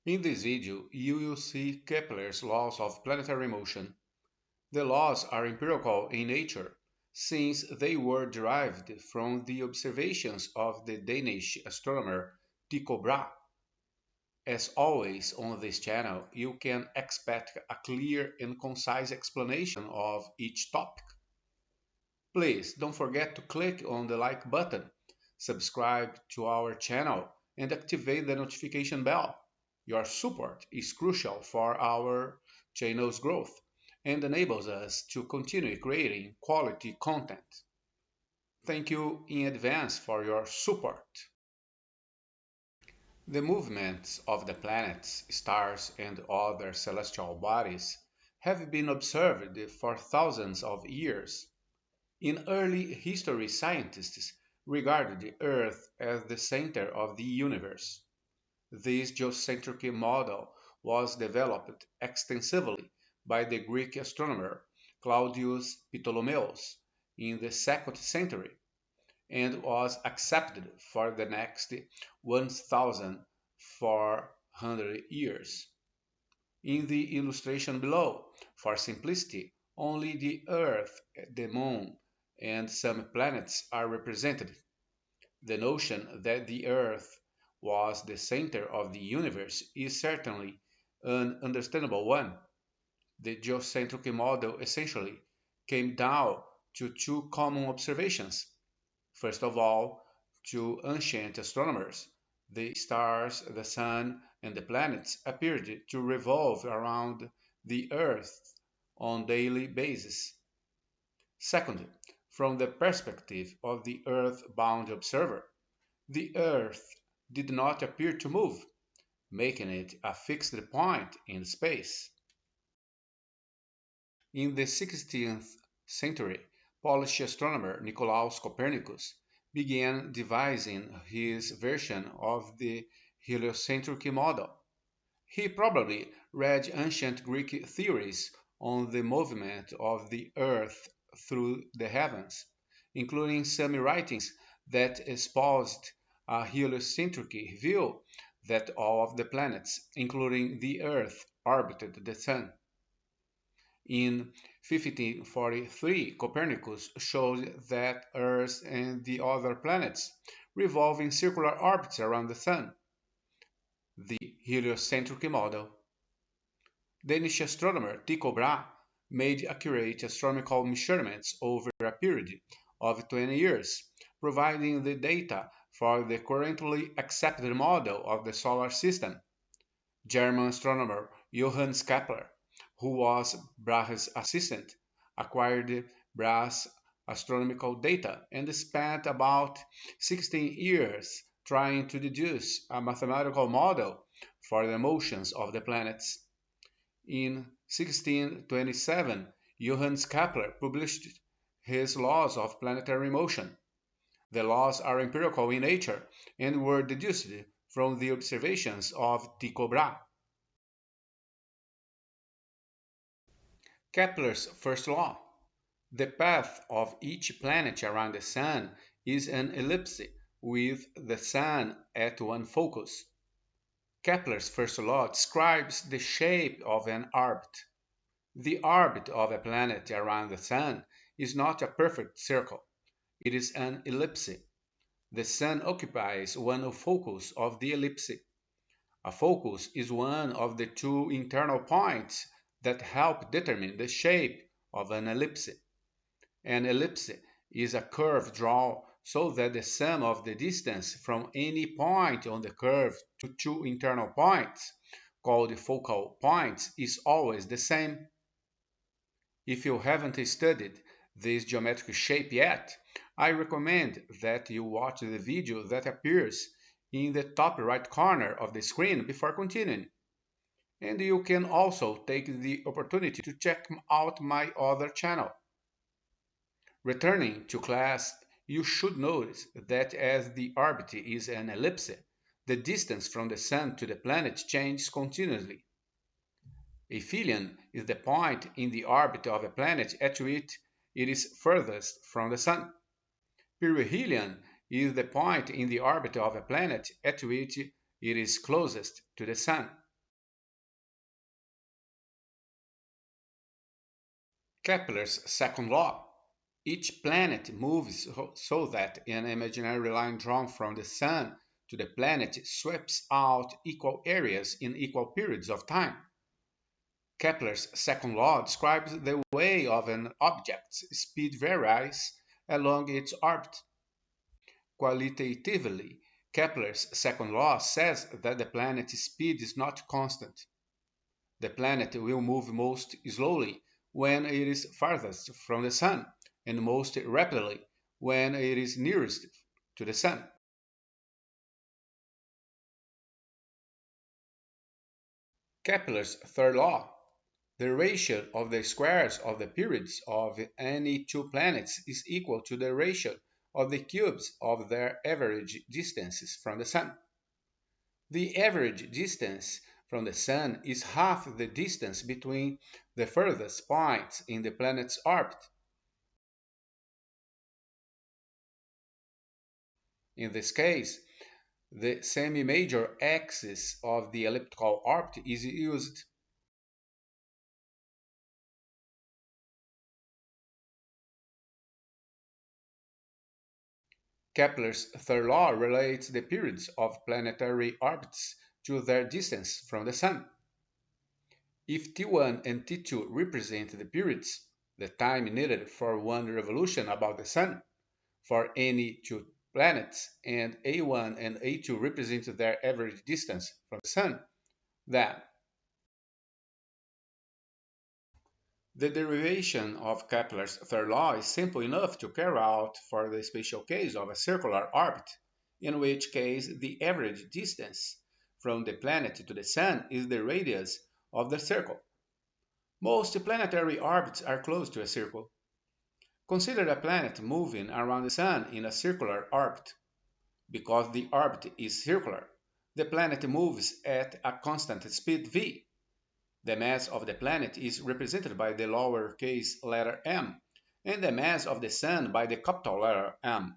In this video, you will see Kepler's laws of planetary motion. The laws are empirical in nature, since they were derived from the observations of the Danish astronomer Tycho Brahe. As always on this channel, you can expect a clear and concise explanation of each topic. Please don't forget to click on the like button, subscribe to our channel, and activate the notification bell. Your support is crucial for our channel's growth and enables us to continue creating quality content. Thank you in advance for your support. The movements of the planets, stars, and other celestial bodies have been observed for thousands of years. In early history, scientists regarded the Earth as the center of the universe. This geocentric model was developed extensively by the Greek astronomer Claudius Ptolemaeus in the 2nd century and was accepted for the next 1,400 years. In the illustration below, for simplicity, only the Earth, the Moon, and some planets are represented. The notion that the Earth was the center of the universe is certainly an understandable one. The geocentric model essentially came down to two common observations. First of all, to ancient astronomers, the stars, the sun, and the planets appeared to revolve around the Earth on a daily basis. Second, from the perspective of the Earth-bound observer, the Earth did not appear to move, making it a fixed point in space. In the 16th century, Polish astronomer Nicolaus Copernicus began devising his version of the heliocentric model. He probably read ancient Greek theories on the movement of the Earth through the heavens, including some writings that espoused a heliocentric view that all of the planets, including the Earth, orbited the Sun. In 1543, Copernicus showed that Earth and the other planets revolve in circular orbits around the Sun, the heliocentric model. Danish astronomer Tycho Brahe made accurate astronomical measurements over a period of 20 years, providing the data for the currently accepted model of the solar system. German astronomer Johannes Kepler, who was Brahe's assistant, acquired Brahe's astronomical data and spent about 16 years trying to deduce a mathematical model for the motions of the planets. In 1627, Johannes Kepler published his laws of planetary motion. The laws are empirical in nature and were deduced from the observations of Tycho Brahe. Kepler's first law. The path of each planet around the Sun is an ellipse with the Sun at one focus. Kepler's first law describes the shape of an orbit. The orbit of a planet around the Sun is not a perfect circle. It is an ellipse. The Sun occupies one focus of the ellipse. A focus is one of the two internal points that help determine the shape of an ellipse. An ellipse is a curve drawn so that the sum of the distance from any point on the curve to two internal points, called focal points, is always the same. If you haven't studied this geometric shape yet, I recommend that you watch the video that appears in the top right corner of the screen before continuing. And you can also take the opportunity to check out my other channel. Returning to class, you should notice that as the orbit is an ellipse, the distance from the Sun to the planet changes continuously. Aphelion is the point in the orbit of a planet at which it is furthest from the Sun. Perihelion is the point in the orbit of a planet at which it is closest to the Sun. Kepler's second law. Each planet moves so that an imaginary line drawn from the Sun to the planet sweeps out equal areas in equal periods of time. Kepler's second law describes the way of an object's speed varies along its orbit. Qualitatively, Kepler's second law says that the planet's speed is not constant. The planet will move most slowly when it is farthest from the Sun, and most rapidly when it is nearest to the Sun. Kepler's third law. The ratio of the squares of the periods of any two planets is equal to the ratio of the cubes of their average distances from the Sun. The average distance from the Sun is half the distance between the furthest points in the planet's orbit. In this case, the semi-major axis of the elliptical orbit is used. Kepler's third law relates the periods of planetary orbits to their distance from the Sun. If T1 and T2 represent the periods, the time needed for one revolution about the Sun, for any two planets, and A1 and A2 represent their average distance from the Sun, then the derivation of Kepler's third law is simple enough to carry out for the special case of a circular orbit, in which case the average distance from the planet to the Sun is the radius of the circle. Most planetary orbits are close to a circle. Consider a planet moving around the Sun in a circular orbit. Because the orbit is circular, the planet moves at a constant speed v. The mass of the planet is represented by the lowercase letter m, and the mass of the Sun by the capital letter M.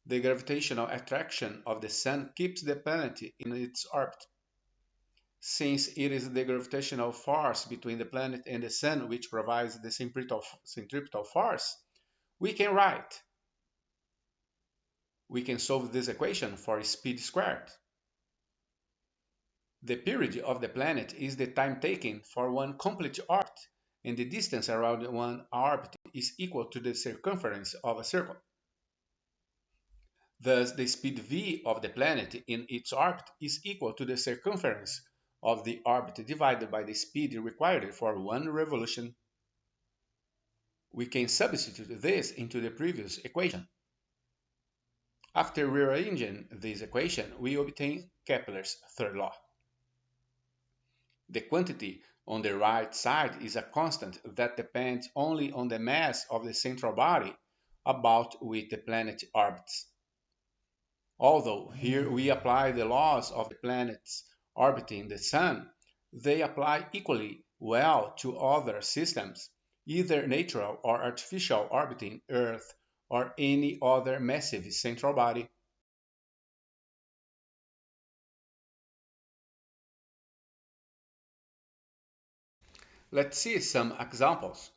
The gravitational attraction of the Sun keeps the planet in its orbit. Since it is the gravitational force between the planet and the Sun which provides the centripetal force, we can write. We can solve this equation for speed squared. The period of the planet is the time taken for one complete orbit, and the distance around one orbit is equal to the circumference of a circle. Thus, the speed v of the planet in its orbit is equal to the circumference of the orbit divided by the speed required for one revolution. We can substitute this into the previous equation. After rearranging this equation, we obtain Kepler's third law. The quantity on the right side is a constant that depends only on the mass of the central body about which the planet orbits. Although here we apply the laws of the planets orbiting the Sun, they apply equally well to other systems, either natural or artificial orbiting Earth or any other massive central body. Let's see some examples.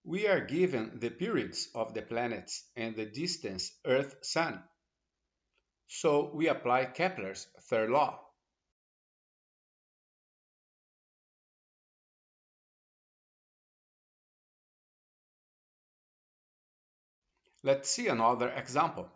We are given the periods of the planets and the distance Earth-Sun. So we apply Kepler's third law. Let's see another example.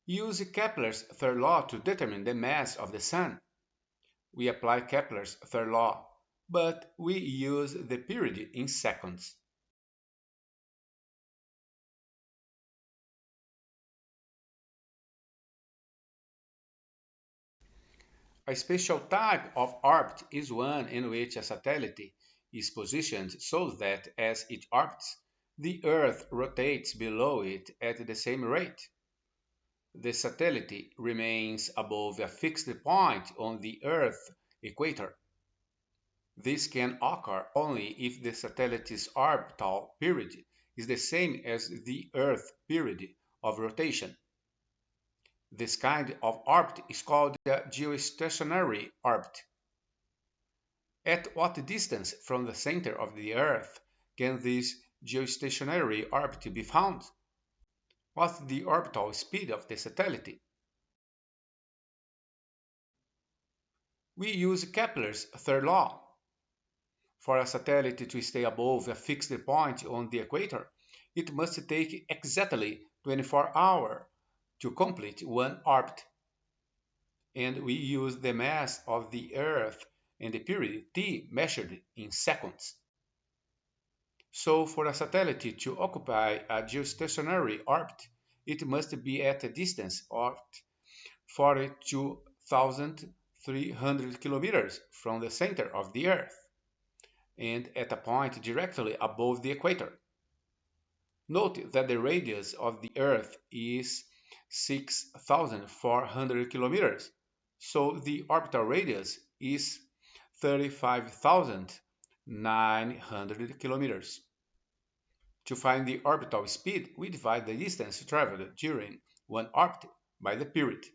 Use Kepler's third law to determine the mass of the Sun. We apply Kepler's third law, but we use the period in seconds. A special type of orbit is one in which a satellite is positioned so that as it orbits, the Earth rotates below it at the same rate. The satellite remains above a fixed point on the Earth equator. This can occur only if the satellite's orbital period is the same as the Earth period of rotation. This kind of orbit is called the geostationary orbit. At what distance from the center of the Earth can this geostationary orbit be found? What's the orbital speed of the satellite? We use Kepler's third law. For a satellite to stay above a fixed point on the equator, it must take exactly 24 hours to complete one orbit. And we use the mass of the Earth and the period t measured in seconds. So for a satellite to occupy a geostationary orbit, it must be at a distance of 42,300 kilometers from the center of the Earth and at a point directly above the equator. Note that the radius of the Earth is 6,400 kilometers, so the orbital radius is 35,900 kilometers. To find the orbital speed, we divide the distance traveled during one orbit by the period.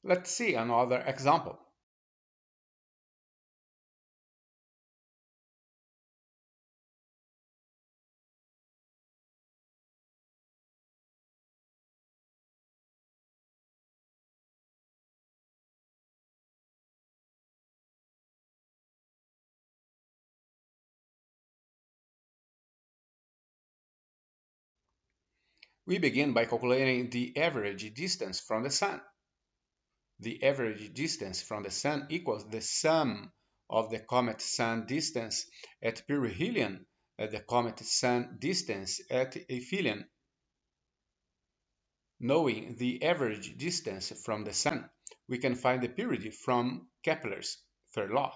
Let's see another example. We begin by calculating the average distance from the Sun. The average distance from the Sun equals the sum of the comet-Sun distance at perihelion and the comet-Sun distance at aphelion. Knowing the average distance from the Sun, we can find the period from Kepler's third law.